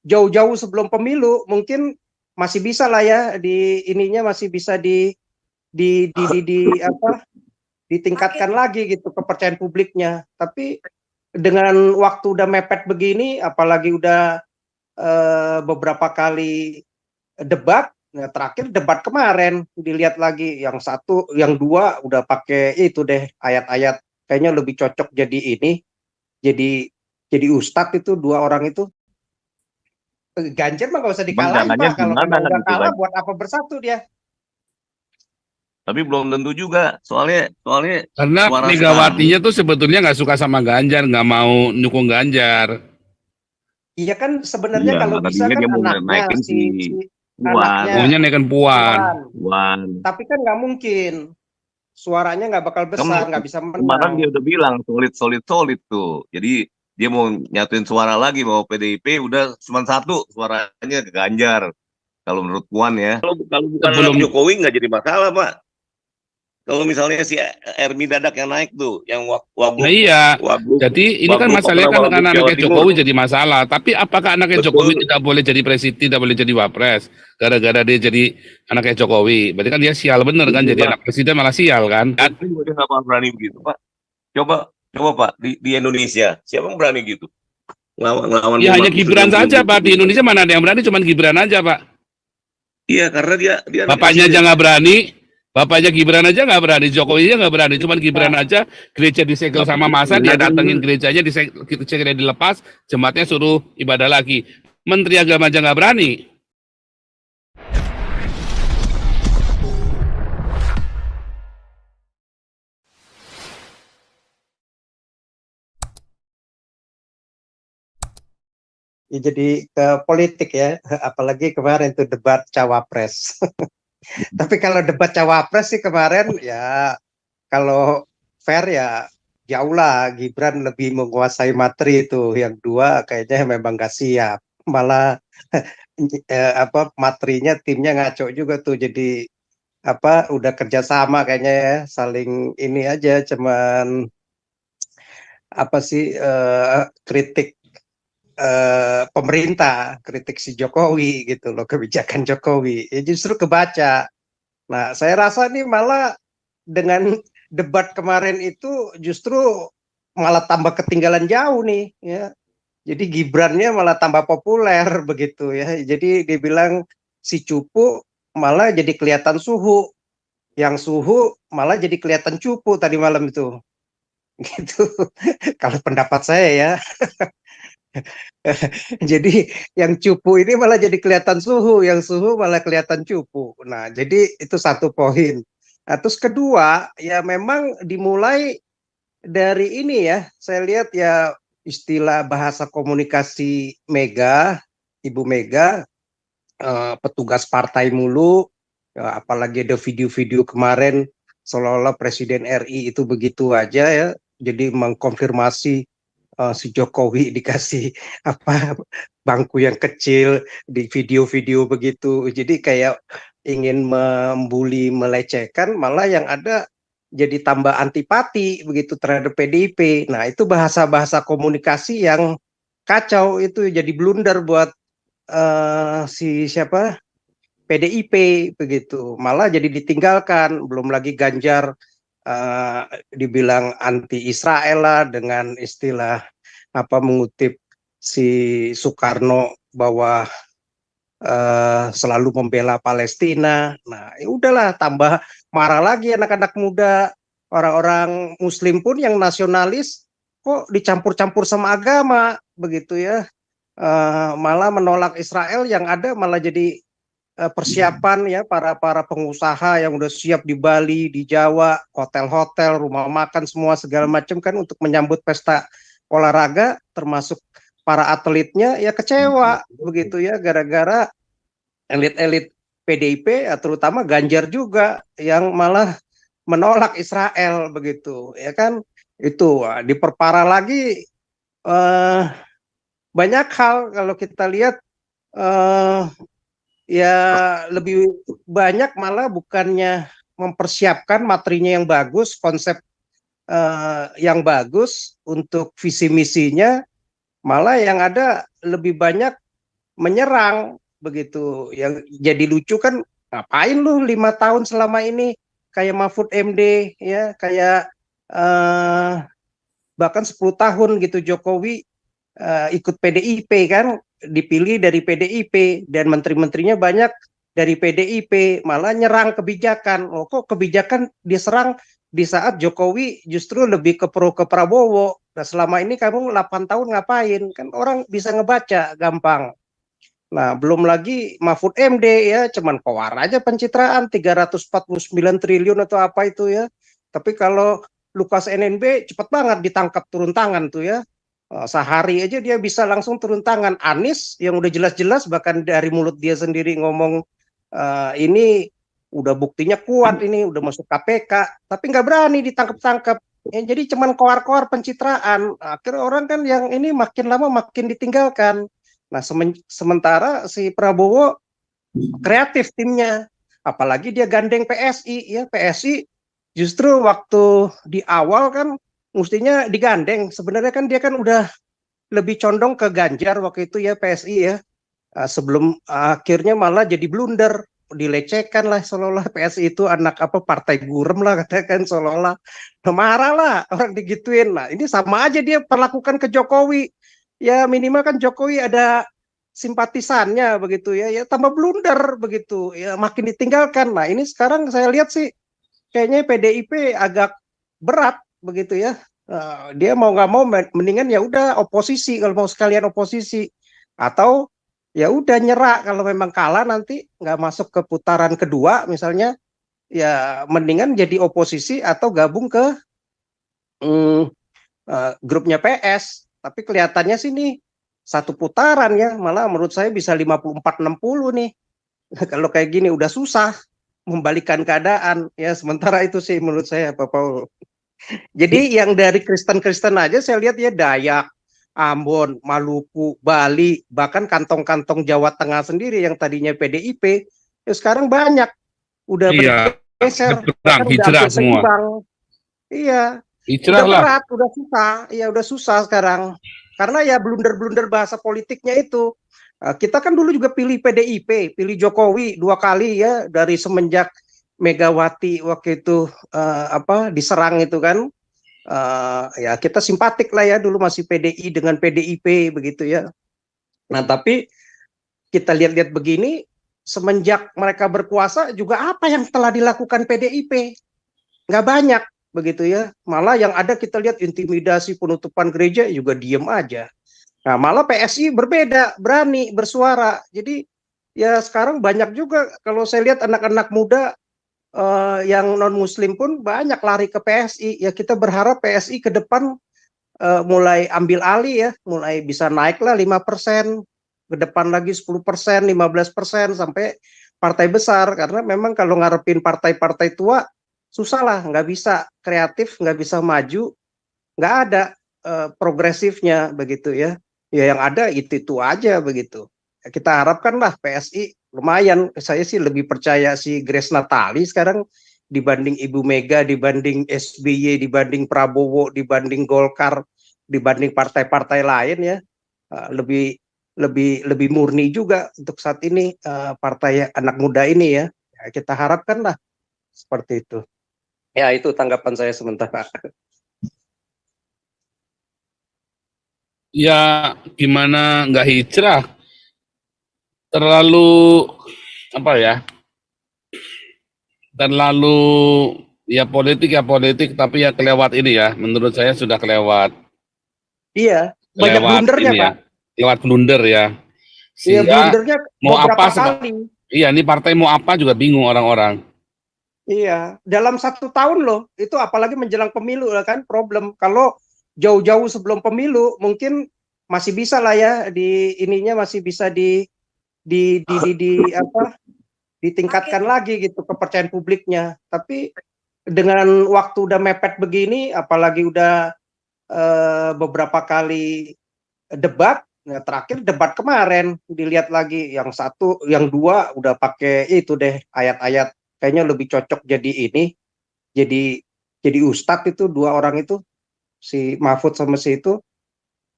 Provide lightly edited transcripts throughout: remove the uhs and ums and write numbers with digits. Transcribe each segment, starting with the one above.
jauh-jauh sebelum pemilu mungkin masih bisa lah ya di ininya masih bisa di apa ditingkatkan lagi gitu kepercayaan publiknya. Tapi dengan waktu udah mepet begini, apalagi udah beberapa kali debat, nah terakhir debat kemarin dilihat lagi yang satu, yang dua udah pakai itu deh ayat-ayat kayaknya lebih cocok jadi ini, jadi ustadz itu dua orang itu. Ganjar mah gak usah Cuman dikalahin caranya Pak, kalau gimana memang kan udah gitu kalah kan. buat apa bersatu dia. Tapi belum tentu juga. Soalnya Karena suara sekarang. Megawatinya tuh sebetulnya nggak suka sama Ganjar, nggak mau dukung Ganjar. Iya kan sebenarnya Iya, kalau bisa tadinya kan dia mau anaknya naikin si, si si Puan. anaknya Maunya naikin Puan. Puan, Puan. tapi kan nggak mungkin, suaranya nggak bakal besar, nggak bisa Kemarin menang. dia udah bilang solid tuh. Jadi dia mau nyatuin suara lagi bahwa PDIP udah cuma satu suaranya ke Ganjar. Kalau menurut Puan ya. Kalau bukan anak Sebelum Jokowi nggak jadi masalah, Pak. Kalau misalnya si Ermi Dadak yang naik tuh, yang Nah iya, jadi ini kan Wagub masalahnya kan Wagub Jawa anaknya Timur. Jokowi jadi masalah. Tapi apakah anaknya Jokowi Betul. tidak boleh jadi presiden, tidak boleh jadi wapres? Gara-gara dia jadi anaknya Jokowi. Berarti kan dia sial bener kan, jadi anak presiden malah sial kan? Tapi dia nggak berani begitu, Pak. Coba Pak di Indonesia siapa yang berani gitu? Ngelawan Ya hanya Markus Gibran Nadi saja gitu. Pak, di Indonesia mana ada yang berani, cuman Gibran aja Pak. Iya, karena dia anak Bapaknya aja presiden. nggak berani, bapaknya Gibran aja nggak berani, Jokowi aja nggak berani, cuman Gibran aja gereja disegel sama masa, dia datengin gerejanya, disegel dilepas, jemaatnya suruh ibadah lagi. Menteri Agama aja nggak berani. Ya, jadi ke politik ya, apalagi kemarin tuh debat cawapres. Tapi kalau debat cawapres sih kemarin ya, kalau fair ya jauh lah Gibran lebih menguasai materi itu. Yang dua kayaknya memang nggak siap. Malah apa materinya timnya ngaco juga tuh. Jadi apa udah kerjasama kayaknya ya, saling ini aja cuman apa sih kritik pemerintah, kritik si Jokowi gitu loh, kebijakan Jokowi. Ya justru kebaca. Nah, saya rasa nih malah dengan debat kemarin itu justru malah tambah ketinggalan jauh nih ya. Jadi Gibrannya malah tambah populer begitu ya. Jadi dibilang si cupu malah jadi kelihatan suhu. Yang suhu malah jadi kelihatan cupu tadi malam itu. Gitu. Kalau pendapat saya ya. Jadi yang cupu ini malah jadi kelihatan suhu, yang suhu malah kelihatan cupu. Nah, jadi itu satu poin. Nah, terus kedua, ya memang dimulai dari ini ya, saya lihat ya istilah bahasa komunikasi Mega, Ibu Mega, petugas partai mulu, ya, apalagi ada video-video kemarin seolah-olah Presiden RI itu begitu aja ya, jadi mengkonfirmasi si Jokowi dikasih apa bangku yang kecil di video-video begitu. Jadi kayak ingin membuli, melecehkan, malah yang ada jadi tambah antipati begitu terhadap PDIP. Nah, itu bahasa-bahasa komunikasi yang kacau, itu jadi blunder buat si siapa PDIP begitu. Malah jadi ditinggalkan, belum lagi Ganjar dibilang anti Israel lah dengan istilah apa mengutip si Soekarno bahwa selalu membela Palestina. Nah, ya udahlah tambah marah lagi anak-anak muda, orang-orang Muslim pun yang nasionalis kok dicampur-campur sama agama begitu ya. Malah menolak Israel, yang ada malah jadi persiapan ya para pengusaha yang udah siap di Bali, di Jawa, hotel-hotel, rumah makan semua segala macam kan untuk menyambut pesta olahraga, termasuk para atletnya ya kecewa begitu ya, gara-gara elit-elit PDIP terutama Ganjar juga yang malah menolak Israel begitu ya kan. Itu diperparah lagi banyak hal kalau kita lihat, ya lebih banyak malah bukannya mempersiapkan materinya yang bagus, konsep yang bagus untuk visi misinya, malah yang ada lebih banyak menyerang begitu. Yang jadi lucu kan, ngapain lu 5 tahun selama ini kayak Mahfud MD ya, kayak bahkan 10 tahun gitu Jokowi ikut PDIP kan, dipilih dari PDIP dan menteri-menterinya banyak dari PDIP, malah nyerang kebijakan. Oh, kok kebijakan diserang di saat Jokowi justru lebih ke Prabowo. Nah, selama ini kamu 8 tahun ngapain? Kan orang bisa ngebaca gampang. Nah, belum lagi Mahfud MD ya, cuman keluar aja pencitraan 349 triliun atau apa itu ya. Tapi kalau Lukas NNB cepet banget ditangkap turun tangan tuh ya. Sehari aja dia bisa langsung turun tangan. Anies yang udah jelas-jelas bahkan dari mulut dia sendiri ngomong ini udah buktinya kuat, ini udah masuk KPK, tapi nggak berani ditangkap-tangkap. Ya, jadi cuman koar-koar pencitraan. Akhirnya orang kan yang ini makin lama makin ditinggalkan. Nah, sementara si Prabowo kreatif timnya, apalagi dia gandeng PSI ya. PSI justru waktu di awal kan mestinya digandeng. Sebenarnya kan dia kan udah lebih condong ke Ganjar waktu itu ya, PSI ya. Sebelum akhirnya malah jadi blunder, dilecehkan lah seolah-olah PSI itu anak apa, partai gurem lah katakan, seolah-olah marah lah orang digituin. Nah, ini sama aja dia perlakukan ke Jokowi. Ya minimal kan Jokowi ada simpatisannya begitu ya, ya tambah blunder begitu ya, makin ditinggalkan. Nah, ini sekarang saya lihat sih kayaknya PDIP agak berat begitu ya. Dia mau nggak mau mendingan ya udah oposisi, kalau mau sekalian oposisi, atau ya udah nyerah kalau memang kalah nanti nggak masuk ke putaran kedua misalnya, ya mendingan jadi oposisi atau gabung ke grupnya PS. Tapi kelihatannya sih nih satu putaran ya, malah menurut saya bisa 54-60 nih. Kalau kayak gini udah susah membalikan keadaan ya, sementara itu sih menurut saya Pak Paul. Jadi yang dari Kristen-Kristen aja saya lihat ya, Dayak, Ambon, Maluku, Bali, bahkan kantong-kantong Jawa Tengah sendiri yang tadinya PDIP, ya sekarang banyak udah Iya, bergeser, berperang, bahkan udah hijrah hampir semua. seimbang. Iya, Hijrah udah lah. berat, udah susah, ya udah susah sekarang. Karena ya blunder-blunder bahasa politiknya itu. Kita kan dulu juga pilih PDIP, pilih Jokowi 2 kali ya, dari semenjak Megawati waktu itu diserang itu kan. Ya kita simpatik lah ya, dulu masih PDI dengan PDIP begitu ya. Nah, tapi kita lihat-lihat begini, semenjak mereka berkuasa juga apa yang telah dilakukan PDIP? Nggak banyak begitu ya. Malah yang ada kita lihat intimidasi, penutupan gereja juga diem aja. Nah, malah PSI berbeda, berani bersuara. Jadi ya sekarang banyak juga kalau saya lihat anak-anak muda yang non Muslim pun banyak lari ke PSI. Ya kita berharap PSI ke depan mulai ambil alih ya, mulai bisa naik lah 5%, ke depan lagi 10%, 15%, sampai partai besar. Karena memang kalau ngarepin partai-partai tua susah lah, nggak bisa kreatif, nggak bisa maju, nggak ada progresifnya begitu ya. Ya yang ada itu aja begitu. Kita harapkan lah PSI lumayan. Saya sih lebih percaya si Grace Natali sekarang dibanding Ibu Mega, dibanding SBY, dibanding Prabowo, dibanding Golkar, dibanding partai-partai lain ya. Lebih lebih murni juga untuk saat ini partai anak muda ini ya. Kita harapkan lah seperti itu. Ya, itu tanggapan saya sementara. Ya gimana nggak hijrah? Terlalu apa ya? Terlalu ya politik, tapi ya kelewat ini ya. Menurut saya sudah kelewat Iya, banyak blundernya ini Pak. ya. Kelewat blunder ya. Iya, Sehingga blundernya mau beberapa apa kali. iya, ini partai mau apa juga bingung orang-orang. Iya, dalam 1 tahun loh. Itu apalagi menjelang pemilu lah kan problem. Kalau jauh-jauh sebelum pemilu mungkin masih bisa lah ya, di ininya masih bisa di apa, ditingkatkan lagi gitu kepercayaan publiknya. Tapi dengan waktu udah mepet begini, apalagi udah beberapa kali debat. Nah, terakhir debat kemarin dilihat lagi, yang satu, yang dua udah pakai itu deh ayat-ayat, kayaknya lebih cocok jadi ini, jadi ustadz itu dua orang itu, si Mahfud sama si itu.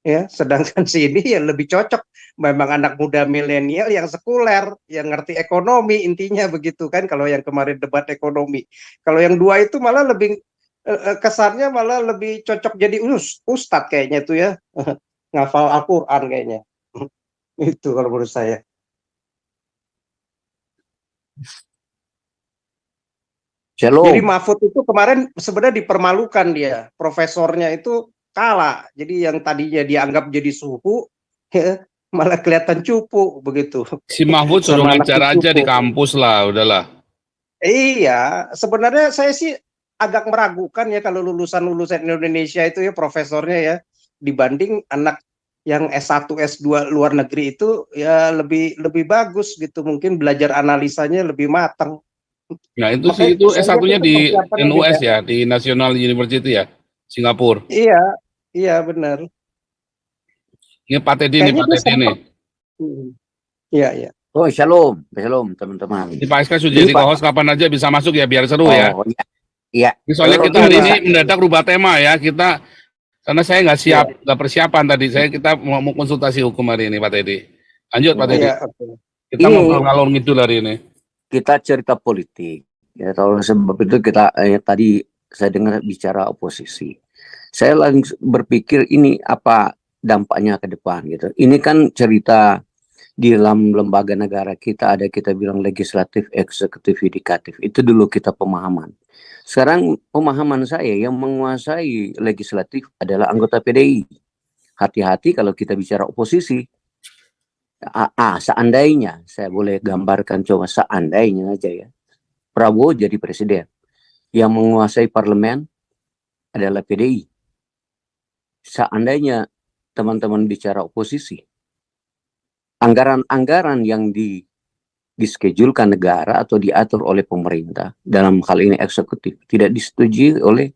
ya. Sedangkan sini ya lebih cocok memang anak muda milenial yang sekuler, yang ngerti ekonomi, intinya begitu kan, kalau yang kemarin debat ekonomi. Kalau yang dua itu malah lebih kesannya malah lebih cocok jadi ustadz kayaknya tuh ya. Ngafal Al-Qur'an kayaknya. Itu kalau menurut saya. Jadi Shalom. Mahfud itu kemarin sebenarnya dipermalukan dia. Profesornya itu kalah. Jadi yang tadinya dianggap jadi suhu, ya, malah kelihatan cupu begitu. Si Mahfud suruh Sama anak ngajar aja di cupu. kampus lah, udahlah. Iya, sebenarnya saya sih agak meragukan ya kalau lulusan-lulusan Indonesia itu ya profesornya ya, dibanding anak yang S1, S2 luar negeri itu ya lebih bagus gitu. Mungkin belajar analisanya lebih matang. Nah itu sih, Makanya itu saya lihat S1-nya itu di persiapannya beda. NUS ya, di National University ya, Singapura. Iya, iya benar. Ini Pak Teddy nih, Kayaknya Pak dia Teddy nih. sempat. Iya, iya. Oh, shalom, shalom teman-teman. Ini Pak SK sudah Ini jadi Pak. co-host kapan aja bisa masuk ya, biar seru ya. Oh iya, iya. Ini soalnya Oh, kita hari bisa. ini mendadak rubah tema ya, kita karena saya nggak siap, nggak persiapan tadi. Kita mau konsultasi hukum hari ini, Pak Teddy. Lanjut, Pak Teddy. Iya, oke. Kita Ini ngobrol ngalor ngidul hari ini. kita cerita politik. Ya, kalau sebab itu kita tadi saya dengar bicara oposisi. Saya langsung berpikir ini apa dampaknya ke depan gitu. Ini kan cerita di dalam lembaga negara kita ada, kita bilang legislatif, eksekutif, yudikatif. Itu dulu kita pemahaman. Sekarang pemahaman saya yang menguasai legislatif adalah anggota PDI. Hati-hati kalau kita bicara oposisi. Seandainya, saya boleh gambarkan coba seandainya aja ya, Prabowo jadi presiden, yang menguasai parlemen adalah PDI. Seandainya teman-teman bicara oposisi, anggaran-anggaran yang dischedulkan negara atau diatur oleh pemerintah, dalam hal ini eksekutif, tidak disetujui oleh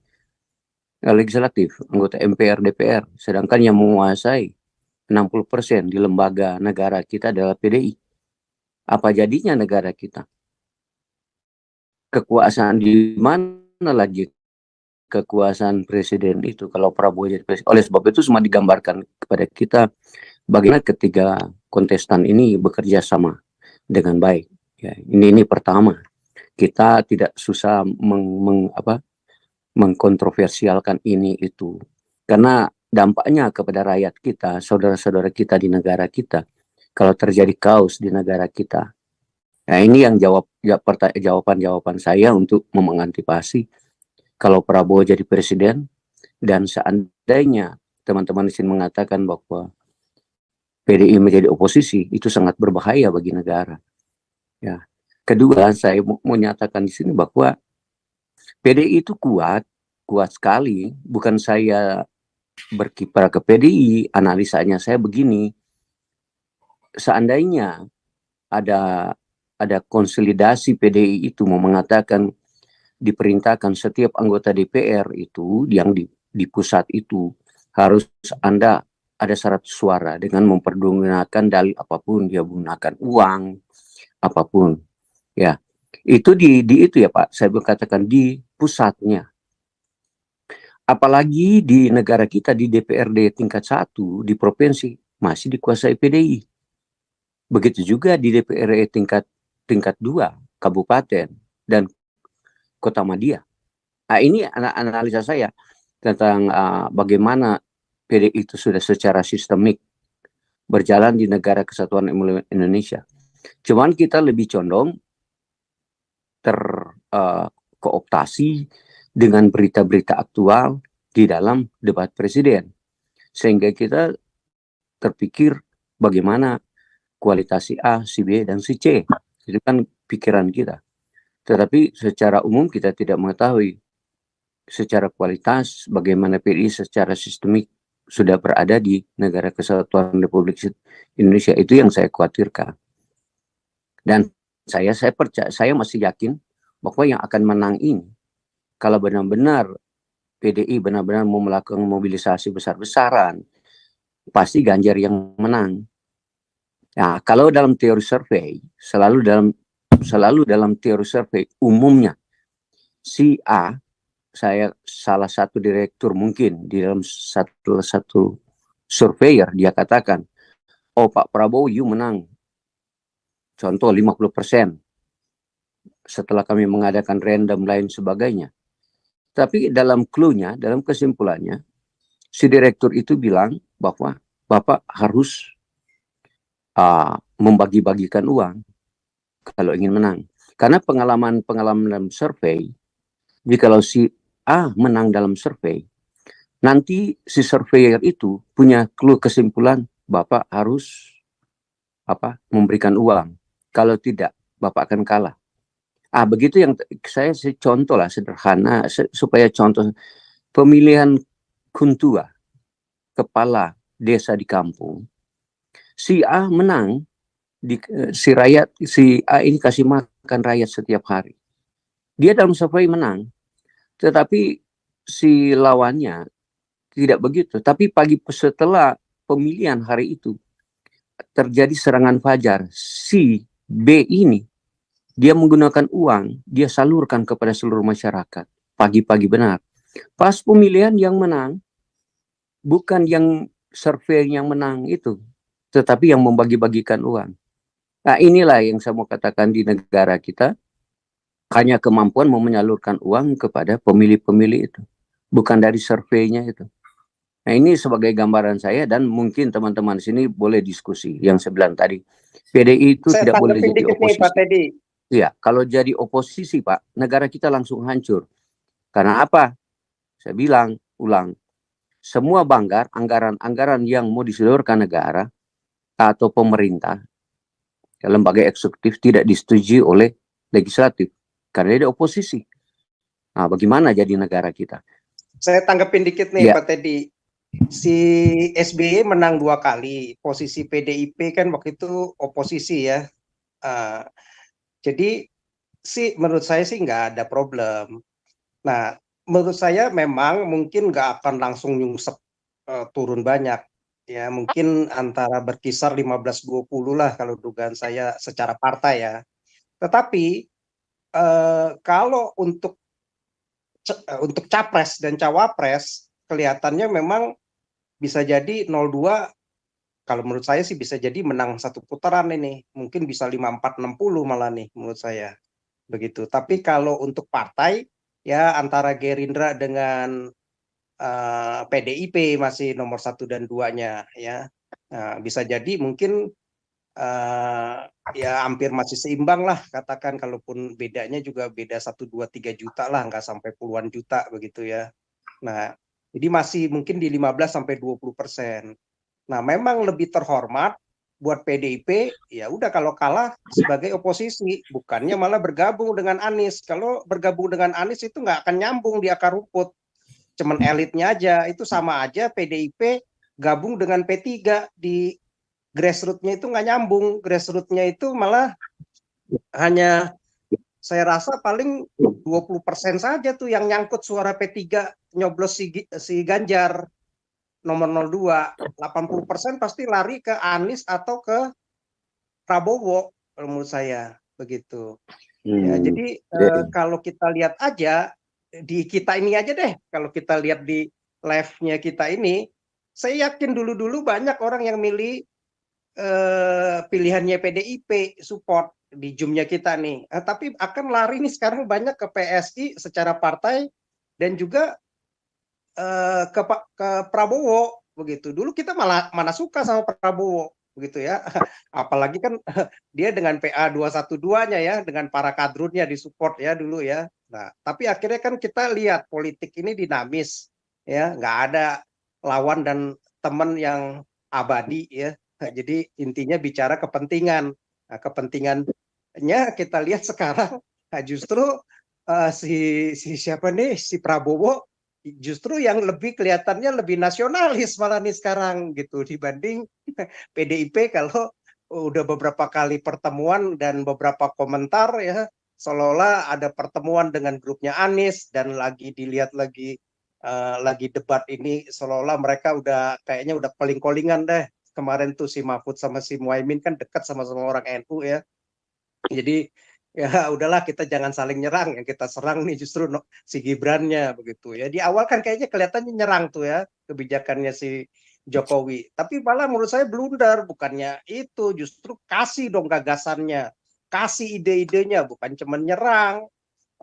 legislatif, anggota MPR, DPR, sedangkan yang menguasai 60% di lembaga negara kita adalah PDI. Apa jadinya negara kita? Kekuasaan di mana lagi kekuasaan presiden itu kalau Prabowo jadi presiden? Oleh sebab itu semua digambarkan kepada kita bagaimana ketiga kontestan ini bekerja sama dengan baik. Ya, ini pertama, kita tidak susah mengkontroversialkan ini itu, karena dampaknya kepada rakyat kita, saudara-saudara kita di negara kita, kalau terjadi kaos di negara kita. Nah ini yang jawaban saya untuk mengantisipasi kalau Prabowo jadi presiden, dan seandainya teman-teman di sini mengatakan bahwa PDI menjadi oposisi, itu sangat berbahaya bagi negara. Ya. Kedua, saya mau menyatakan di sini bahwa PDI itu kuat sekali. Bukan saya berkiprah ke PDI, analisanya saya begini. Seandainya ada konsolidasi PDI itu mau mengatakan diperintahkan setiap anggota DPR itu yang di pusat itu harus Anda ada 100 suara dengan mempergunakan dalil apapun, dia menggunakan uang apapun. Ya. Itu di itu ya Pak, saya berkatakan di pusatnya. Apalagi di negara kita di DPRD tingkat 1 di provinsi masih dikuasai PDI. Begitu juga di DPRD tingkat 2 kabupaten dan Kota Madia. Nah, ini analisa saya tentang bagaimana PDI itu sudah secara sistemik berjalan di negara kesatuan Indonesia. Cuman kita lebih condong kooptasi dengan berita-berita aktual di dalam debat presiden, sehingga kita terpikir bagaimana kualitas si A, si B, dan si C. Itu kan pikiran kita. Tetapi secara umum kita tidak mengetahui secara kualitas bagaimana PDI secara sistemik sudah berada di negara kesatuan Republik Indonesia. Itu yang saya khawatirkan. Dan saya masih yakin bahwa yang akan menang ini, kalau benar-benar PDI benar-benar mau melakukan mobilisasi besar-besaran, pasti Ganjar yang menang. Nah, kalau dalam teori survei, selalu dalam teori survei umumnya si A, saya salah satu direktur mungkin di dalam satu surveyor, dia katakan, oh Pak Prabowo you menang. Contoh 50%. Setelah kami mengadakan random lain sebagainya. Tapi dalam clue-nya, dalam kesimpulannya, si direktur itu bilang bahwa Bapak harus membagi-bagikan uang kalau ingin menang. Karena pengalaman dalam survei, jikalau si A menang dalam survei, nanti si surveyor itu punya clue kesimpulan Bapak harus memberikan uang. Kalau tidak, Bapak akan kalah. Begitu yang saya contoh lah sederhana supaya contoh pemilihan kuntua kepala desa di kampung. Si A menang, si A ini kasih makan rakyat setiap hari. Dia dalam survei menang, tetapi si lawannya tidak begitu. Tapi pagi setelah pemilihan hari itu terjadi serangan fajar. Si B ini dia menggunakan uang, dia salurkan kepada seluruh masyarakat. Pagi-pagi benar. Pas pemilihan yang menang, bukan yang survei yang menang itu, tetapi yang membagi-bagikan uang. Nah inilah yang saya mau katakan di negara kita, hanya kemampuan mau menyalurkan uang kepada pemilih-pemilih itu. Bukan dari surveinya itu. Nah ini sebagai gambaran saya dan mungkin teman-teman sini boleh diskusi. Yang saya bilang tadi, PDI itu Saya tidak boleh tanggapin jadi dikit nih Pak oposisi. Teddy. Iya, kalau jadi oposisi Pak, negara kita langsung hancur. Karena apa? Saya bilang, ulang, semua anggaran yang mau diseluruhkan negara atau pemerintah, lembaga eksekutif tidak disetujui oleh legislatif. Karena dia oposisi. Nah, bagaimana jadi negara kita? Saya tanggapin dikit nih Ya. Pak Teddy. Si SBY menang 2 kali. Posisi PDIP kan waktu itu oposisi ya. Jadi menurut saya sih nggak ada problem. Nah, menurut saya memang mungkin nggak akan langsung nyungsep turun banyak. Ya, mungkin antara berkisar 15-20 lah kalau dugaan saya secara partai ya. Tetapi kalau untuk capres dan cawapres kelihatannya memang bisa jadi 02, kalau menurut saya sih bisa jadi menang satu putaran ini. Mungkin bisa 54-60 malah nih menurut saya. Begitu. Tapi kalau untuk partai ya antara Gerindra dengan PDIP masih nomor 1 dan 2-nya ya. Nah, bisa jadi mungkin ya hampir masih seimbang lah katakan, kalaupun bedanya juga beda 1, 2, 3 juta lah, nggak sampai puluhan juta begitu ya. Nah, jadi masih mungkin di 15-20%. Nah, memang lebih terhormat buat PDIP ya udah kalau kalah sebagai oposisi, bukannya malah bergabung dengan Anies. Kalau bergabung dengan Anies itu nggak akan nyambung di akar rumput, cuman elitnya aja. Itu sama aja PDIP gabung dengan P3 di grassroots-nya itu nggak nyambung. Grassroots-nya itu malah hanya saya rasa paling 20% saja tuh yang nyangkut suara P3 nyoblos si Ganjar nomor 02. 80% pasti lari ke Anies atau ke Prabowo menurut saya begitu. Ya, jadi kalau kita lihat aja di kita ini aja deh, kalau kita lihat di live-nya kita ini, saya yakin dulu-dulu banyak orang yang milih pilihannya PDIP support di Zoom-nya kita nih. Tapi akan lari nih sekarang banyak ke PSI secara partai dan juga ke Prabowo begitu. Dulu kita mana suka sama Prabowo begitu ya. Apalagi kan dia dengan PA 212-nya ya, dengan para kadrunnya disupport ya dulu ya. Nah, tapi akhirnya kan kita lihat politik ini dinamis ya, nggak ada lawan dan teman yang abadi ya. Jadi intinya bicara kepentingan. Nah, kepentingannya kita lihat sekarang justru si siapa nih, si Prabowo justru yang lebih kelihatannya lebih nasionalis malah nih sekarang gitu dibanding PDIP. Kalau udah beberapa kali pertemuan dan beberapa komentar ya seolah-olah ada pertemuan dengan grupnya Anies dan lagi dilihat lagi debat ini seolah-olah mereka udah kayaknya udah koling-kolingan deh. Kemarin tuh si Mahfud sama si Muhaimin kan dekat sama orang NU ya. Jadi ya udahlah kita jangan saling nyerang, yang kita serang nih justru si Gibrannya begitu ya. Di awal kan kayaknya kelihatannya nyerang tuh ya kebijakannya si Jokowi. Tapi malah menurut saya blunder, bukannya itu, justru kasih dong gagasannya, kasih ide-idenya, bukan cuma nyerang.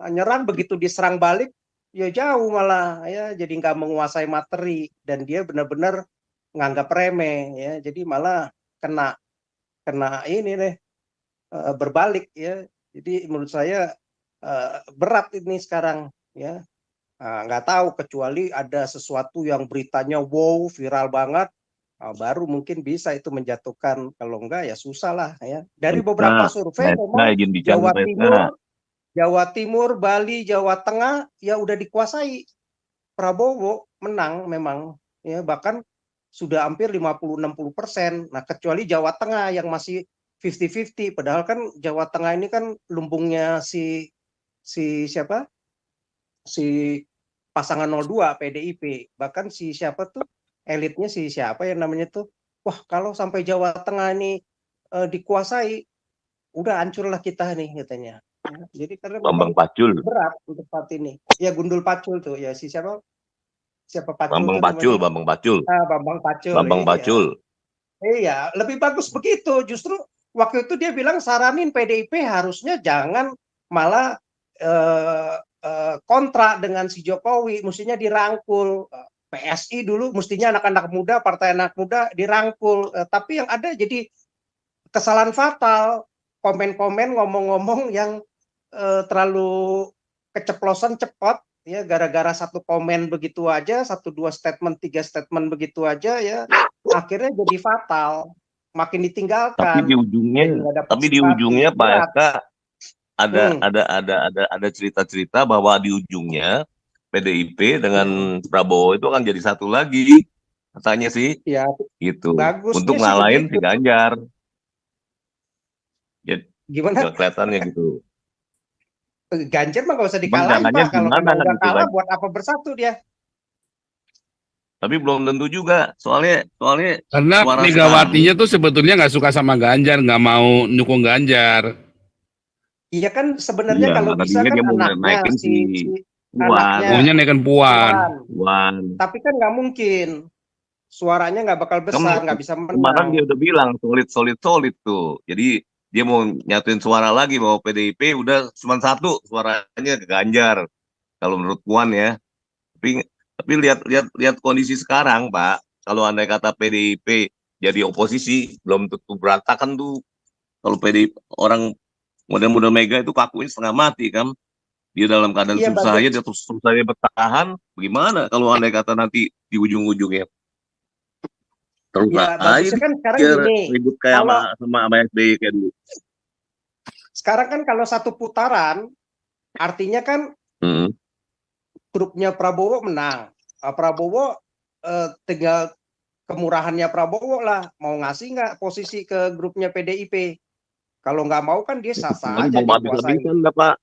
Nyerang begitu diserang balik, ya jauh malah ya, jadi nggak menguasai materi dan dia benar-benar nganggap remeh ya, jadi malah kena kena ini deh, berbalik ya. Jadi menurut saya berat ini sekarang ya. Nggak tahu, kecuali ada sesuatu yang beritanya wow viral banget, baru mungkin bisa itu menjatuhkan, kalau enggak ya susah lah ya. Dari beberapa survei memang izin bicara, Jawa Timur, Bali, Jawa Tengah ya udah dikuasai Prabowo, menang memang ya, bahkan sudah hampir 50-60%. Nah, kecuali Jawa Tengah yang masih 50-50, padahal kan Jawa Tengah ini kan lumbungnya si siapa? Si pasangan 02 PDIP. Bahkan si siapa tuh elitnya, si siapa yang namanya tuh, wah kalau sampai Jawa Tengah ini dikuasai, udah hancurlah kita nih katanya. Jadi karena Bambang memang Pacul, berat untuk saat ini. Ya Gundul Pacul tuh ya, si siapa Pacul Bambang tuh Pacul, namanya. Bambang Pacul, Bambang Pacul. Bambang Iya. Pacul. Iya, lebih bagus begitu. Justru waktu itu dia bilang saranin PDIP harusnya jangan malah kontra dengan si Jokowi, mestinya dirangkul. PSI dulu mestinya anak-anak muda, partai anak muda dirangkul. Tapi yang ada jadi kesalahan fatal, komen-komen, ngomong-ngomong yang terlalu keceplosan cepat ya, gara-gara satu komen begitu aja, 1-2 statement, 3 statement begitu aja ya, akhirnya jadi fatal, makin ditinggalkan. Tapi di ujungnya Pak berat. SK ada cerita-cerita bahwa di ujungnya PDIP dengan Prabowo itu akan jadi satu lagi, katanya sih Ya, gitu, bagusnya untuk sih ngalahin si begitu. Ganjar. Ya, Gimana? kelihatannya gitu. Ganjar mah gak usah Cuman dikalahin caranya Pak, kalau gimana memang udah gitu kalah kan. buat apa bersatu dia? Tapi belum tentu juga, soalnya Karena suara sekarang. Megawatinya tuh sebetulnya nggak suka sama Ganjar, nggak mau dukung Ganjar. Iya kan sebenarnya Iya, kalau bisa tadinya kan dia mau anaknya naikin si Puan. Maunya naikkan Puan. Puan. Tapi kan nggak mungkin, suaranya nggak bakal besar, nggak bisa Kemarin menang. dia udah bilang solid tuh. Jadi dia mau nyatuin suara lagi bahwa PDIP udah cuma satu suaranya ke Ganjar. Kalau menurut Puan ya. Tapi lihat kondisi sekarang, Pak. Kalau andai kata PDIP jadi oposisi, belum tentu berantakan tuh. Kalau PDIP orang model-model Mega itu kakunya setengah mati kan. Dia dalam keadaan Iya susah bagus. aja, dia terus susahnya bertahan. Bagaimana kalau andai kata nanti di ujung-ujungnya terus Ya bagusnya kan sekarang gini, ribut kayak kalau sama SBY kayak dulu. sekarang kan kalau satu putaran, artinya kan grupnya Prabowo menang. Prabowo tinggal kemurahannya Prabowo lah, mau ngasih nggak posisi ke grupnya PDIP. Kalau nggak mau kan dia sah-sah Tapi aja bom dikuasai. habis-habisan lah, Pak.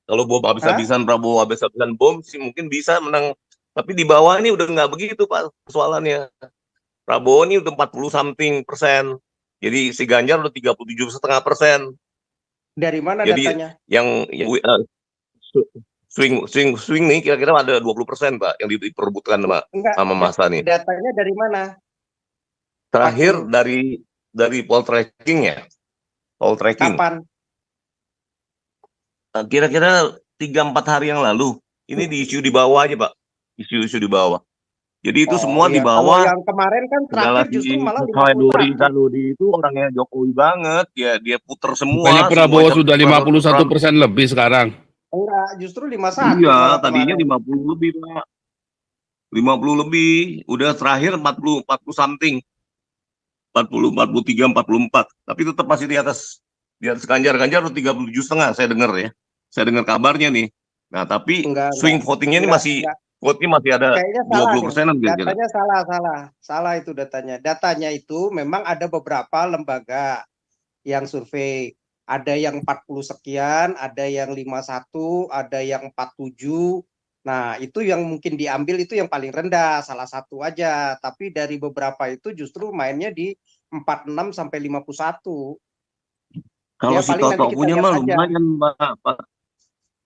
Kalau bom habis-habisan Prabowo habis-habisan bom sih mungkin bisa menang. Tapi di bawah ini udah nggak begitu, Pak, persoalannya. Prabowo ini udah 40 something persen. Jadi si Ganjar udah 37,5%. Dari mana Jadi datanya? yang swing nih kira-kira ada 20%, Pak, yang diperebutkan sama masa nih. Datanya dari mana? Terakhir dari poll tracking ya. Poll tracking. Kapan? Kira-kira 3-4 hari yang lalu. Ini di isu di bawah aja, Pak. Isu-isu di bawah. Jadi itu semua di bawah. Kalau yang kemarin kan terakhir justru malah 50% itu orangnya Jokowi banget. Dia puter semua. Bukannya Prabowo sudah 51% lebih sekarang. Enggak, justru 51. Iya, tadinya 50 lebih, Pak. 50 lebih. Udah terakhir 40 something. 40, 43, 44. Tapi tetap masih di atas Ganjar. Ganjar udah 37,5 saya dengar ya. Saya dengar kabarnya nih. Nah, tapi swing votingnya ini masih ada 20%-an gitu. Datanya salah itu datanya. Datanya itu memang ada beberapa lembaga yang survei. Ada yang 40 sekian, ada yang 51, ada yang 47. Nah, itu yang mungkin diambil itu yang paling rendah, salah satu aja. Tapi dari beberapa itu justru mainnya di 46 sampai 51. Kalau si Toto punya mah lumayan,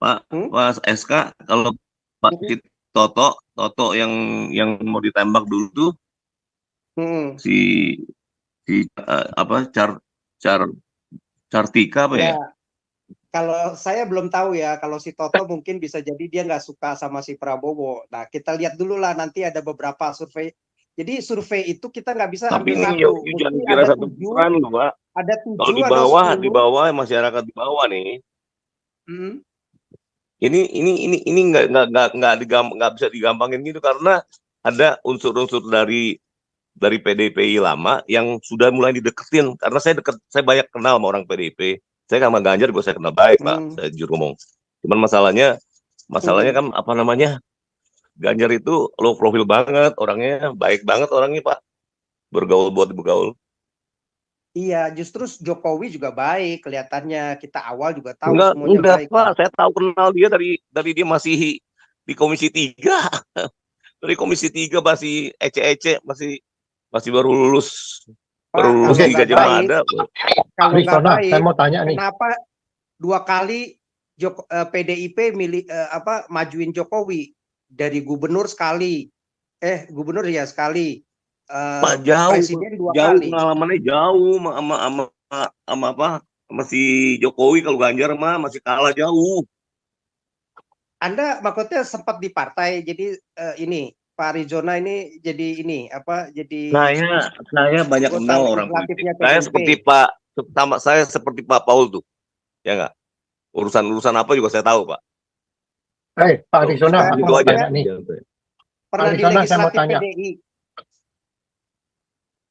Pak SK. Kalau Pak si Toto yang mau ditembak dulu tuh Hmm. si apa Cartika apa ya? Ya, kalau saya belum tahu ya, kalau si Toto mungkin bisa jadi dia nggak suka sama si Prabowo. Nah, kita lihat dulu lah, nanti ada beberapa survei. Jadi survei itu kita nggak bisa Tapi ambil ini satu, jangan mesti kira ada satu tujuh, peran loh, Pak. ada Kalau tujuh atau di 10. bawah masyarakat di bawah nih, Hmm. ini nggak bisa digampangin gitu karena ada unsur-unsur dari PDIPI lama yang sudah mulai dideketin karena saya banyak kenal sama orang PDIP. Saya sama Ganjar juga saya kenal baik, Pak. Hmm. Saya jujur ngomong. Cuman masalahnya kan apa namanya? Ganjar itu low profil banget, orangnya baik banget orangnya, Pak. Bergaul. Iya, justru Jokowi juga baik kelihatannya. Kita awal juga tahu semuanya Enggak, baik. Pak. Saya tahu kenal dia dari dia masih di Komisi 3. Dari Komisi 3 masih ece-ece, masih baru lulus Pak, kalau 3 nggak jam baik, ada. kalau nggak Rifana, baik, saya mau tanya nih. kenapa 2 kali PDIP majuin Jokowi dari gubernur sekali, gubernur ya sekali, Pak, jauh presiden 2 kali. pengalamannya jauh sama apa sama si Jokowi. Kalau Ganjar mah masih kalah jauh. Anda maksudnya sempat di partai, jadi ini Pak Arizona ini jadi ini apa? Jadi Saya banyak anggota kenal orang politik. legislatifnya Saya PDIP. seperti Pak Paul tuh, ya nggak? Urusan apa juga saya tahu, Pak. Pak Arizona, Saya aku Itu mau aja. tanya nih. Pernah di Arizona, saya mau legislatif tanya. PDI.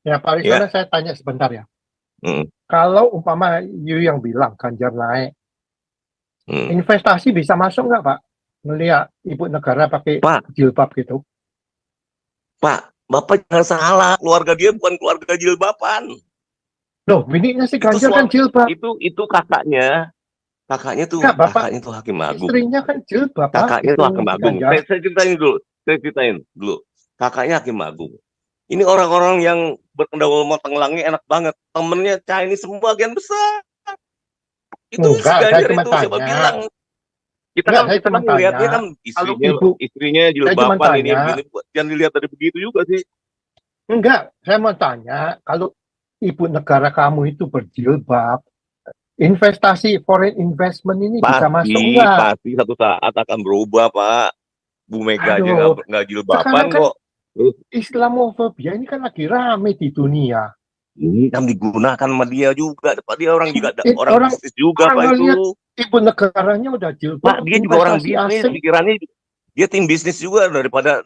Ya, Pak Arizona, saya tanya sebentar ya. Hmm. Kalau umpama you yang bilang Ganjar naik, Hmm. investasi bisa masuk nggak, Pak? Melihat ibu negara pakai Pak. jilbab gitu. Pak, Bapak jangan salah. Keluarga dia bukan keluarga jilbaban. Loh, bininya si Ganjar kan jilbab. Itu kakaknya tuh Enggak, Bapak. kakaknya tuh hakim agung. Istrinya kan jilbab, Pak. Kakaknya tuh hakim agung. Ganjar. Saya ceritain dulu. Kakaknya hakim agung. Ini orang-orang yang berpendawal mata ngelangi enak banget. Temennya Chinese semua bagian besar. Itu si Enggak, saya Ganjar cuma itu siapa tanya. bilang? Kita Enggak, kan saya cuma melihatnya tanya. kan Kalau istrinya saya cuma jilbaban ini tanya. begini. Jangan dilihat dari begitu juga sih. Enggak, saya mau tanya, kalau ibu negara kamu itu berjilbab, investasi foreign investment ini bisa masuk enggak? Pasti satu saat akan berubah, Pak. Bu Mega aja Aduh, nggak jilbaban sekarang kan kok. Islamofobia ini kan lagi rame di dunia. Ini kan digunakan sama dia juga. Pak, dia orang juga Orang- orang bisnis juga, orang Pak ngeliat itu. Ibu negaranya udah jilbab, Pak, dia juga orang investasi bisnis. asing. Pikirannya dia tim bisnis juga daripada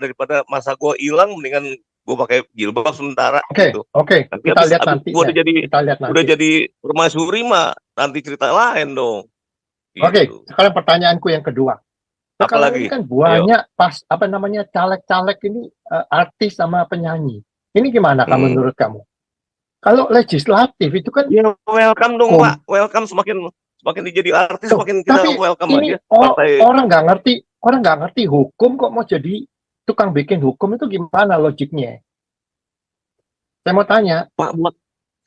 masa gua hilang mendingan gua pakai jilbab sementara Oke, gitu. oke, Nanti kita lihat habis nanti. gua Kita lihat udah nanti. jadi permaisuri mah nanti cerita lain dong. Oke, Gitu. sekarang pertanyaanku yang kedua. Apa Sekarang lagi? ini kan banyak caleg-caleg ini artis sama penyanyi. Ini gimana menurut kamu? Kalau legislatif itu kan Ya welcome dong, Pak. Welcome semakin jadi artis semakin kita tapi welcome ini aja. orang nggak ngerti hukum kok mau jadi tukang bikin hukum itu gimana logiknya? Saya mau tanya. Pak, buat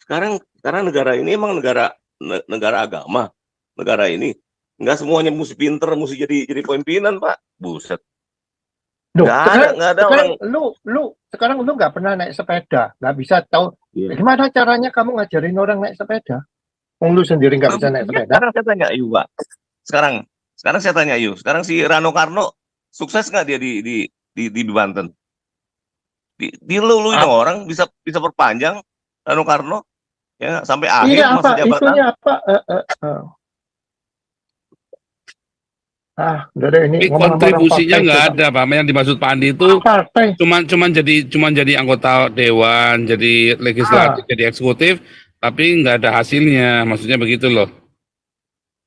sekarang negara ini emang negara agama. Negara ini nggak semuanya mesti pinter, mesti jadi pimpinan, Pak. Buset. Loh, Nggak ada orang. Sekarang lu nggak pernah naik sepeda, nggak bisa tahu. Gimana caranya kamu ngajarin orang naik sepeda? Lu sendiri nggak bisa naik sepeda. Sekarang saya tanya Ayu, Pak. Sekarang saya tanya Ayu. Sekarang si Rano Karno sukses nggak dia di Banten? Diluluin orang bisa perpanjang Rano Karno ya sampai akhir masa jabatan. Isunya apa? Udah deh, ini kontribusinya nggak ada, Pak. Yang dimaksud Pak Andi itu cuman jadi anggota dewan, jadi legislatif, jadi eksekutif, tapi nggak ada hasilnya. Maksudnya begitu loh.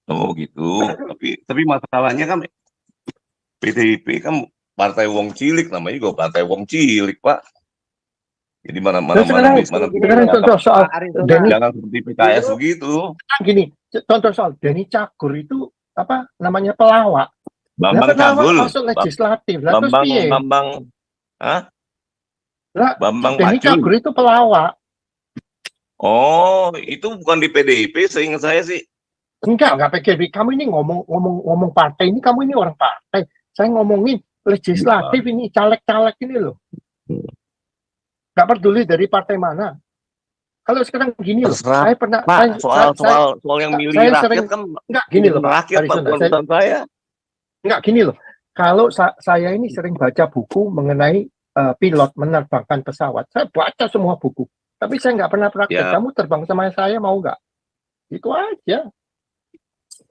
Oh gitu. Tapi masalahnya kan PDIP kan partai wong cilik, namanya juga partai wong cilik, Pak. Jadi mana contoh soal jangan seperti PKS begitu. Gini, contoh soal Denny Cagur itu apa namanya pelawak. Bambang Cagul masuk legislatif. Bambang Denny Cagur itu pelawak. Oh, itu bukan di PDIP seingat saya sih. Enggak PDIP. Kamu ini ngomong partai ini, kamu ini orang partai. Saya ngomongin legislatif ini, caleg-caleg ini loh. nggak peduli dari partai mana. Kalau sekarang gini loh, Terserah, saya pernah, Pak, soal yang milih saya rakyat sering, kan nggak gini loh Pak rakyat, Pak, Arizona, bukan urusan saya. nggak gini loh. Kalau saya ini sering baca buku mengenai pilot menerbangkan pesawat, saya baca semua buku, tapi saya nggak pernah praktek. Ya. Kamu terbang sama saya mau nggak? Itu aja.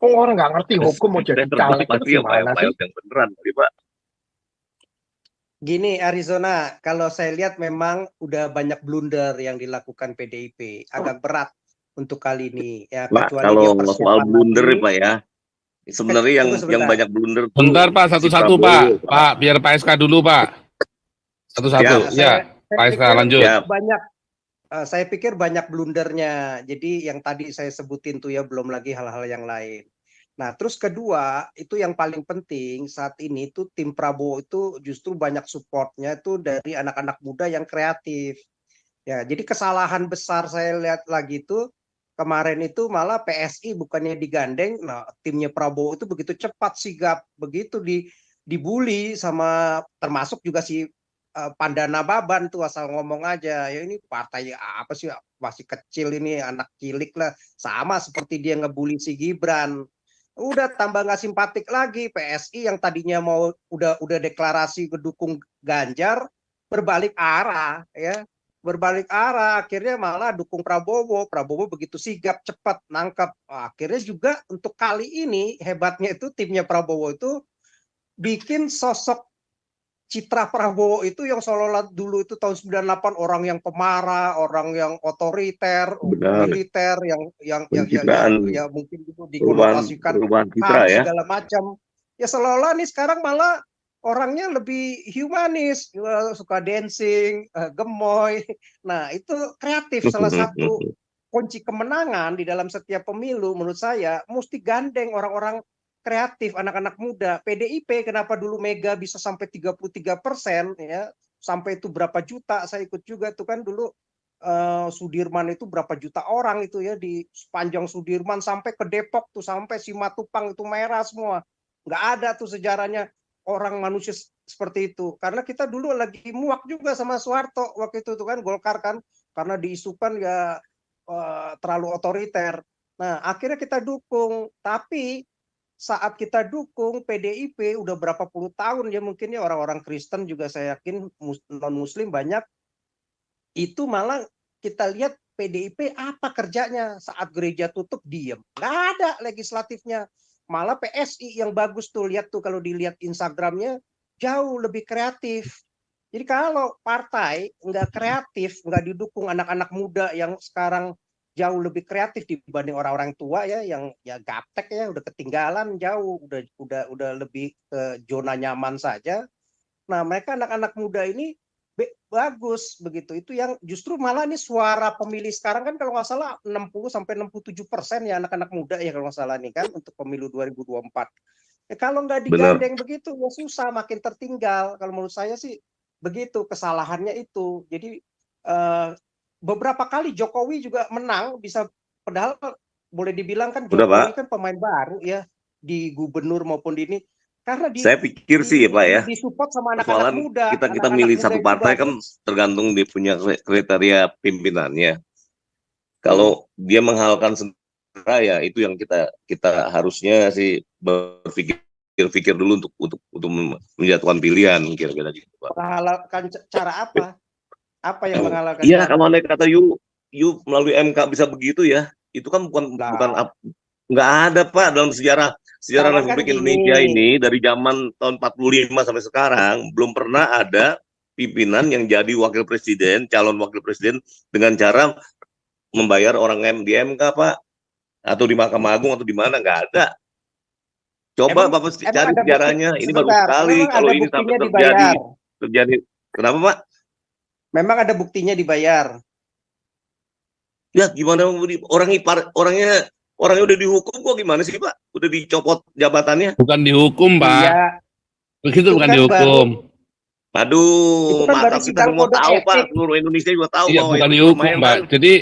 Kok orang nggak ngerti hukum mau jadi caleg itu gimana sih? Yang beneran, Pak. Gini Arizona, kalau saya lihat memang udah banyak blunder yang dilakukan PDIP, agak berat untuk kali ini. Ya, Pak, kecuali kalau dia persiapan soal blunder lagi. Pak ya, sebenarnya Tunggu yang sebentar. banyak blunder tuh Bentar Pak, si satu-satu Prabowo, Pak. Pak, biar Pak SK dulu Pak. Satu-satu. Ya, Ya, Pak SK pikir lanjut. Ya. saya pikir banyak blundernya. Jadi yang tadi saya sebutin tuh ya, belum lagi hal-hal yang lain. Nah, terus kedua, itu yang paling penting saat ini tuh tim Prabowo itu justru banyak supportnya itu dari anak-anak muda yang kreatif. Ya, jadi kesalahan besar saya lihat lagi itu kemarin itu malah PSI bukannya digandeng, nah timnya Prabowo itu begitu cepat sigap, begitu dibully sama termasuk juga si Pandana Baban tuh asal ngomong aja, ya ini partai apa sih, masih kecil ini, anak cilik lah, sama seperti dia ngebully si Gibran. Udah tambah nggak simpatik lagi, PSI yang tadinya mau udah deklarasi mendukung Ganjar berbalik arah ya, akhirnya malah dukung Prabowo begitu sigap, cepat nangkap. Akhirnya juga untuk kali ini hebatnya itu timnya Prabowo itu bikin sosok citra Prabowo itu yang seolah-olah dulu itu tahun 98 orang yang pemarah, orang yang otoriter, militer, yang ya mungkin itu dikonotasikan segala macam. Ya seolah-olah nih sekarang malah orangnya lebih humanis, suka dancing, gemoy. Nah, itu kreatif. Salah satu kunci kemenangan di dalam setiap pemilu menurut saya mesti gandeng orang-orang kreatif, anak-anak muda. PDIP kenapa dulu Mega bisa sampai 33% ya, sampai itu berapa juta, saya ikut juga tuh kan dulu Sudirman itu berapa juta orang itu ya, di sepanjang Sudirman sampai ke Depok tuh, sampai Simatupang itu merah semua. Nggak ada tuh sejarahnya orang manusia seperti itu. Karena kita dulu lagi muak juga sama Soeharto waktu itu tuh kan, Golkar kan, karena diisukan ya terlalu otoriter. Nah, akhirnya kita dukung, tapi saat kita dukung PDIP udah berapa puluh tahun ya, mungkin ya orang-orang Kristen juga saya yakin non Muslim banyak, itu malah kita lihat PDIP apa kerjanya saat gereja tutup diem, nggak ada legislatifnya, malah PSI yang bagus tuh, lihat tuh kalau dilihat Instagramnya jauh lebih kreatif. Jadi kalau partai nggak kreatif, nggak didukung anak-anak muda yang sekarang jauh lebih kreatif dibanding orang-orang tua ya, yang ya gaptek ya, udah ketinggalan jauh, udah lebih ke zona nyaman saja. Nah, mereka anak-anak muda ini bagus begitu. Itu yang justru malah nih suara pemilih sekarang kan kalau nggak salah 60-67% ya anak-anak muda ya kalau nggak salah nih kan untuk pemilu 2024. Ya, kalau nggak digandeng begitu ya susah, makin tertinggal. Kalau menurut saya sih begitu kesalahannya itu. Jadi beberapa kali Jokowi juga menang bisa, padahal boleh dibilang kan Jokowi kan pemain baru ya di gubernur maupun di ini, karena saya pikir sih ya Pak ya, disupport sama anak-anak muda. Kita milih satu partai kan tergantung dia punya kriteria pimpinannya. Kalau dia menghalalkan sendiri ya itu yang kita harusnya sih berpikir dulu untuk menjatuhkan pilihan, kira-kira gitu Pak. Menghalalkan cara apa? Apa yang menghalalkan? Iya, kalau andai kata you melalui MK bisa begitu ya, itu kan bukan nggak ada Pak dalam sejarah Republik Indonesia ini dari zaman tahun 45 sampai sekarang belum pernah ada pimpinan yang jadi wakil presiden, calon wakil presiden dengan cara membayar orang di MK Pak, atau di Mahkamah Agung atau di mana, nggak ada. Coba Bapak cari sejarahnya, ini baru sekali kalau ini sampai terjadi. Kenapa Pak? Memang ada buktinya dibayar. Ya gimana orangnya udah dihukum kok, gimana sih Pak? Udah dicopot jabatannya? Bukan dihukum Pak. Iya. Begitu bukan dihukum. Aduh, mata kita semua tahu Pak, seluruh Indonesia juga tahu. Iya, bukan dihukum Pak. Jadi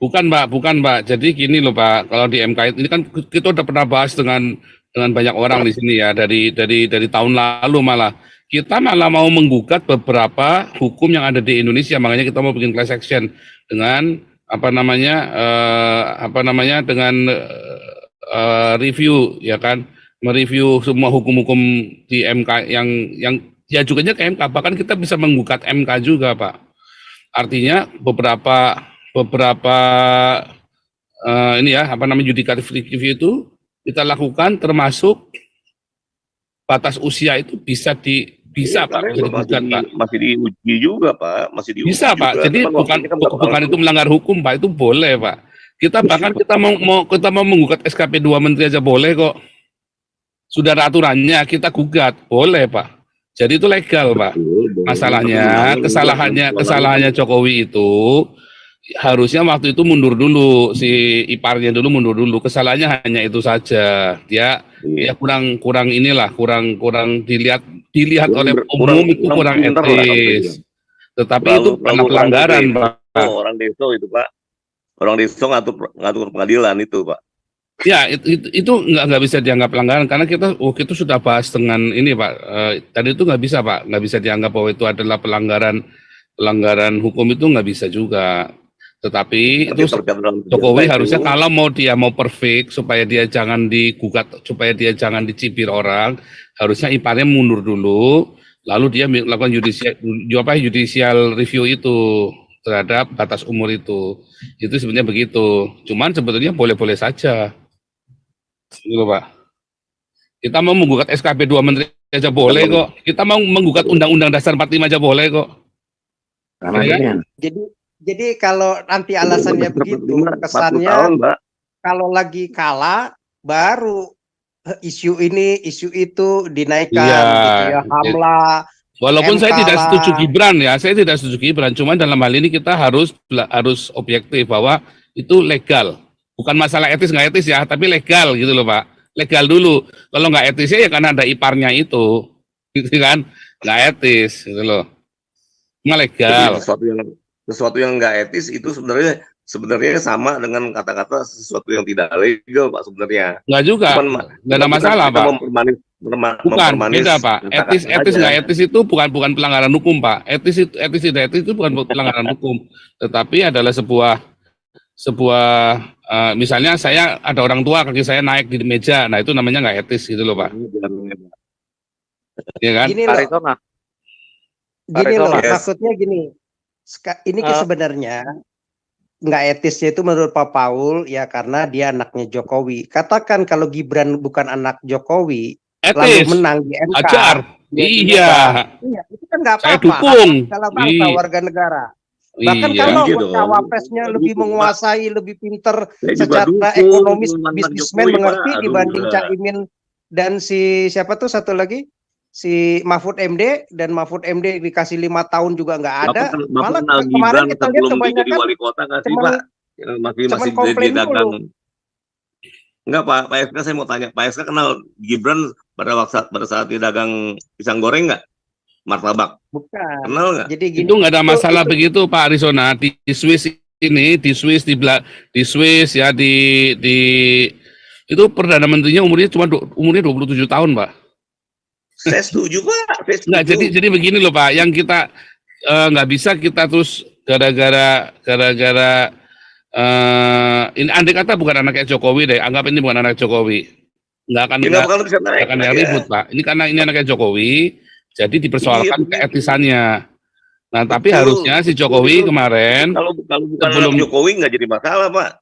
bukan Pak. Jadi gini loh Pak, kalau di MK ini kan kita udah pernah bahas dengan banyak orang di sini ya, dari tahun lalu malah. Kita malah mau menggugat beberapa hukum yang ada di Indonesia, makanya kita mau bikin class action dengan dengan review, ya kan, mereview semua hukum-hukum di MK yang diajukannya ke MK. Bahkan kita bisa menggugat MK juga, Pak. Artinya beberapa judicial review itu kita lakukan, termasuk batas usia itu bisa Pak, bisa digugat, Pak. Masih diuji juga, Pak. Masih diuji Bisa, Pak. juga. Jadi bukan itu melanggar hukum, Pak. Itu boleh, Pak. Kita mau menggugat SKP 2 menteri aja boleh kok. Sudah ada aturannya, kita gugat, boleh, Pak. Jadi itu legal, Pak. Masalahnya, kesalahannya Jokowi itu harusnya waktu itu mundur dulu, si iparnya dulu mundur dulu. Kesalahannya hanya itu saja. Dia kurang dilihat oleh umum, itu kurang etis. Tetapi itu karena pelanggaran, Pak. Orang desa itu, Pak. Orang desa ngatur pengadilan itu, Pak. Ya, itu nggak bisa dianggap pelanggaran, karena kita sudah bahas dengan ini, Pak. Tadi itu nggak bisa, Pak, nggak bisa dianggap bahwa itu adalah pelanggaran hukum, itu nggak bisa juga. Tetapi itu Jokowi harusnya kalau dia mau perfect, supaya dia jangan digugat, supaya dia jangan dicibir orang, harusnya iparnya mundur dulu, lalu dia melakukan judicial review itu terhadap batas umur itu. Itu sebenarnya begitu. Cuman sebetulnya boleh-boleh saja. Gitu, Pak. Kita mau menggugat SKP 2 menteri aja boleh kok. Kita mau menggugat Undang-Undang Dasar 45 aja boleh kok. Jadi kalau nanti alasannya begitu, kesannya kalau lagi kalah baru isu ini, isu itu dinaikkan, gitu ya, hamla. Walaupun saya tidak setuju Gibran, cuman dalam hal ini kita harus objektif bahwa itu legal. Bukan masalah etis nggak etis ya, tapi legal gitu loh, Pak. Legal dulu. Kalau nggak etisnya ya karena ada iparnya itu, gitu kan? Nggak etis gitu loh. Nggak legal. Sesuatu yang nggak etis itu sebenarnya sama dengan kata-kata sesuatu yang tidak legal, Pak, sebenarnya. Nggak juga. Nggak ada masalah, Pak. Bukan, beda, Pak. Etis nggak etis itu bukan pelanggaran hukum, Pak. Etis tidak etis itu bukan pelanggaran hukum, tetapi adalah sebuah misalnya saya ada orang tua, kaki saya naik di meja, nah itu namanya nggak etis gitu loh, Pak. Iya kan? Gini loh, maksudnya gini. Ini sebenarnya nggak etisnya itu menurut Pak Paul ya karena dia anaknya Jokowi. Katakan kalau Gibran bukan anak Jokowi, lalu menang di MK. Ajar. Iya, itu kan nggak apa-apa. Saya dukung. Dalam bangsa warga negara. Bahkan kalau cawapresnya lebih menguasai, lebih pinter secara ekonomis, bisnismen mengerti dibanding Caimin dan si siapa tuh satu lagi, si Mahfud MD, dan Mahfud MD dikasih 5 tahun juga nggak ada. Malah kemarin kita lihat kebanyakan wali kota nggak sih, Pak? Masih komplain jadi dagang. dulu. Enggak, Pak SK, saya mau tanya, Pak SK kenal Gibran pada saat dia dagang pisang goreng nggak? Martabak. Bukan. Kenal nggak? Jadi gini, itu nggak ada masalah begitu, Pak Arizona. Di Swiss ya, itu perdana menterinya umurnya 27 tahun, Pak. Saya setuju, Pak. Nggak, jadi begini loh, Pak. Yang kita nggak bisa kita terus gara-gara ini andai kata bukan anaknya Jokowi deh, anggap ini bukan anak Jokowi, nggak akan ribut, Pak. Ini karena ini anaknya Jokowi, jadi dipersoalkan keetisannya. Nah, tapi harusnya si Jokowi kemarin, kalau bukan anak Jokowi nggak jadi masalah, Pak.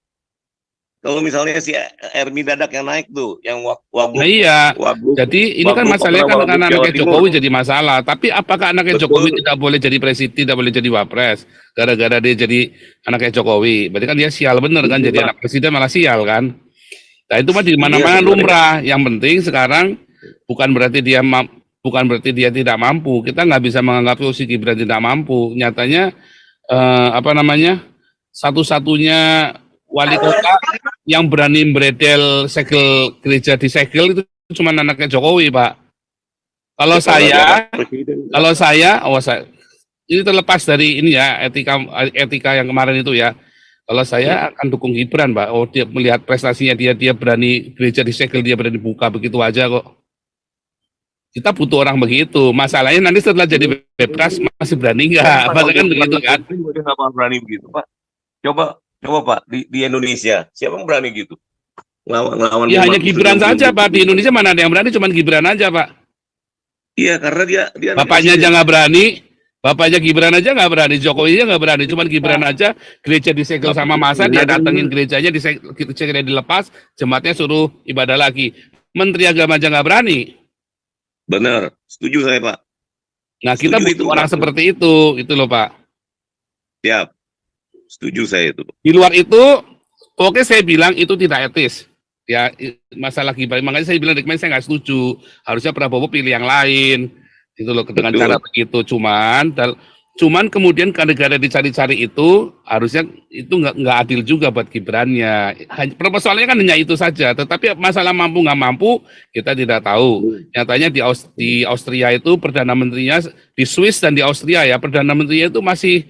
Kalau misalnya si Ermi Dadak yang naik tuh, yang Wagub. Nah iya, jadi ini kan masalahnya kan karena anaknya Jokowi jadi masalah. Tapi apakah anaknya Jokowi tidak boleh jadi presiden, tidak boleh jadi wapres, gara-gara dia jadi anaknya Jokowi? Berarti kan dia sial bener kan, jadi anak presiden malah sial kan? Nah itu mah di mana-mana lumrah. Yang penting sekarang bukan berarti dia tidak mampu. Kita nggak bisa menganggap si Gibran tidak mampu. Nyatanya satu-satunya wali kota yang berani beredel segel gereja disegel itu cuma anaknya Jokowi, Pak. Kalau saya ini terlepas dari ini ya, etika yang kemarin itu ya. Kalau saya akan dukung Gibran, Pak. Oh, dia melihat prestasinya, dia berani gereja disegel, dia berani buka begitu aja kok. Kita butuh orang begitu. Masalahnya nanti setelah jadi Pepres masih berani nggak? Masa kan begitu kan? Dia nggak bakal berani begitu, Pak. Coba Pak di Indonesia siapa yang berani gitu? Ngelawan Ya hanya Gibran saja Pak. Di Indonesia mana ada yang berani? Cuman Gibran aja Pak. Iya, karena dia Bapaknya aja nggak berani. Bapaknya Gibran aja nggak berani. Jokowi aja nggak berani. Cuman Gibran aja gereja disegel sama massa, dia datengin gerejanya, gerejanya dilepas, jemaatnya suruh ibadah lagi. Menteri agama aja nggak berani. Benar, setuju saya Pak. Nah kita Setuju butuh itu, orang Pak. seperti itu loh Pak. Siap, setuju saya itu. Di luar itu, oke saya bilang itu tidak etis. Ya masalah Gibran, makanya saya bilang dari kemarin saya nggak setuju. Harusnya Prabowo pilih yang lain, gitu loh dengan Betul. cara begitu. Cuman kemudian gara-gara dicari-cari itu, harusnya itu nggak adil juga buat Gibrannya. Persoalannya kan hanya itu saja. Tetapi masalah mampu nggak mampu kita tidak tahu. Nyatanya di Austria itu perdana menterinya, di Swiss dan di Austria ya perdana menterinya itu masih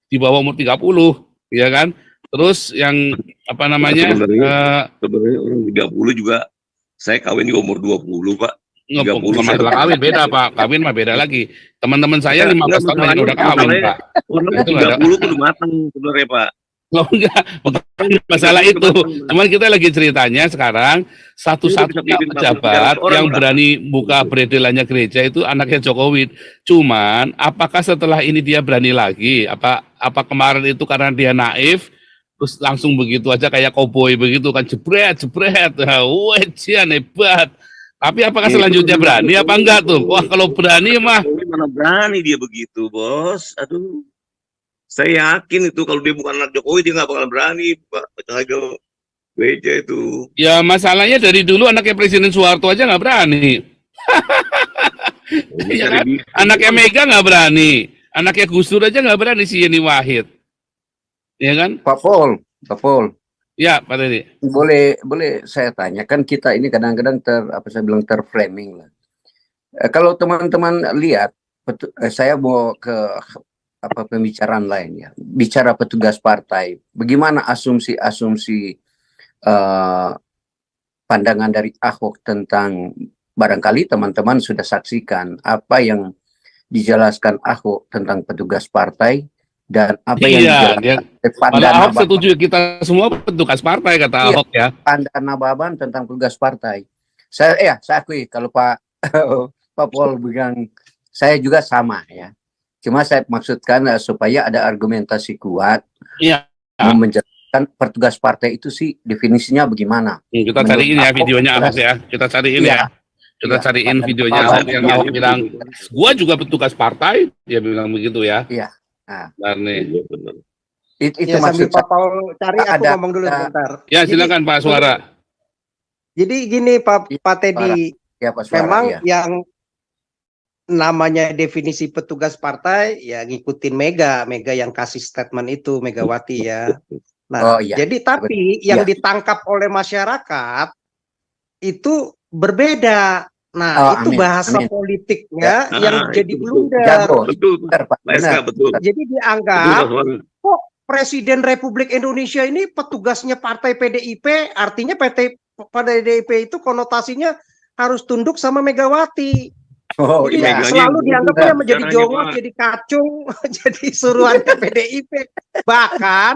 di bawah umur 30, ya kan? Terus yang apa namanya? Sebenarnya orang 30 juga saya kawin di umur 20, Pak. Bukan masalah kawin, beda Pak. Kawin mah beda lagi. Teman-teman saya 15 tahun udah kawin, Pak. Orang Itu nggak ada. 30 tuh udah matang sebenarnya, Pak. Oh enggak, bukan masalah itu. Cuman kita lagi ceritanya sekarang satu-satunya pejabat yang berani buka beredelannya gereja itu anaknya Jokowi. Cuman apakah setelah ini dia berani lagi? Apa kemarin itu karena dia naif terus langsung begitu aja kayak koboi begitu kan jebret. Wah, cian hebat. Tapi apakah selanjutnya berani apa enggak tuh? Wah, kalau berani mah Mana berani dia begitu, Bos. Aduh. Saya yakin itu kalau dia bukan anak Jokowi dia nggak bakal berani, Pak. Jaga gereja itu. ya masalahnya dari dulu anaknya Presiden Soeharto aja nggak berani. Ya kan? Anaknya Mega nggak berani, anaknya Gus Dur aja nggak berani si Yeni Wahid, ya kan? Pak Pol, Ya Pak Teddy. boleh saya tanya, kan kita ini kadang-kadang terframing lah. Kalau teman-teman lihat, saya mau ke pembicaraan lain ya, bicara petugas partai, bagaimana asumsi pandangan dari Ahok tentang, barangkali teman-teman sudah saksikan apa yang dijelaskan Ahok tentang petugas partai dan apa yang dijelaskan Kalau Ahok setuju kita semua petugas partai kata Ahok ya. Pandangan Nababan tentang petugas partai. Saya akui kalau Pak Pol bilang, saya juga sama ya. Cuma saya maksudkan supaya ada argumentasi kuat menjelaskan petugas partai itu sih definisinya bagaimana. Kita cariin ya videonya Ahok ya. Kita cariin ya. Kita cariin videonya Ahok yang Ahok bilang, gua juga petugas partai, dia bilang begitu ya. Iya. Nah, itu ya, sambil Pak Paul cari aku ngomong dulu sebentar. Ya silakan Pak Suara. Jadi gini Pak Teddy, ya, Pak Suara, memang ya. yang namanya definisi petugas partai ya ngikutin Mega yang kasih statement itu Megawati ya. Nah, jadi tapi yang ditangkap oleh masyarakat itu berbeda. Nah, itu bahasa politiknya yang jadi blunder. Betul. Jadi dianggap kok Presiden Republik Indonesia ini petugasnya partai PDIP, artinya PDIP itu konotasinya harus tunduk sama Megawati. Selalu dianggapnya menjadi jongos, jadi kacung, jadi suruhannya PDIP. Bahkan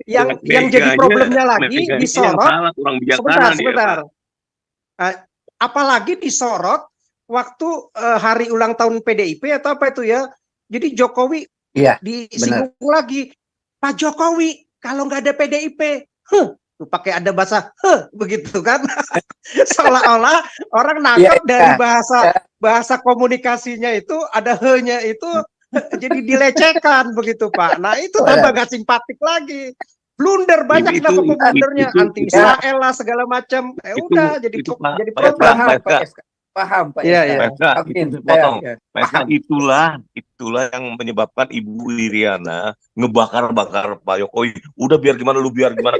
yang jadi problemnya lagi disorot. Sebentar. Apalagi disorot waktu hari ulang tahun PDIP atau apa itu ya. Jadi Jokowi disinggung lagi. Pak Jokowi kalau nggak ada PDIP, pakai ada bahasa begitu kan. Seolah-olah orang nangkep dari bahasa komunikasinya itu ada he-nya itu jadi dilecehkan begitu Pak. Nah itu tambah gak simpatik lagi. Blunder banyak kenapa blundernya, anti Israel lah segala macam. Udah jadi problem. Paham Pak. Iya. Itulah yang menyebabkan Ibu Iriana ngebakar Pak Jokowi. Udah biar gimana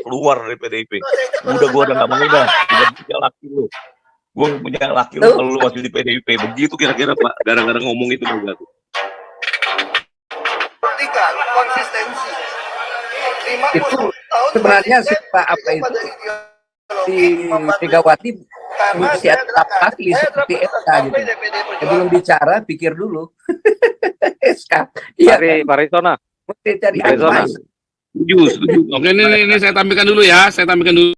keluar dari PDIP. Udah gua udah nggak mau udah punya laki lu. Gua punya laki lu kalau lu masih di PDIP. Begitu kira-kira Pak. Gara-gara ngomong itu juga tuh. Konsistensi. Itu sebenarnya si Pak apa itu si Megawati inisiatif ahli seperti SK gitu. Sebelum bicara pikir dulu. SK. Iya. Pak Ritona. Mesti cari Arizona. advice. Setuju. Oke, ini saya tampilkan dulu ya. Saya tampilkan dulu.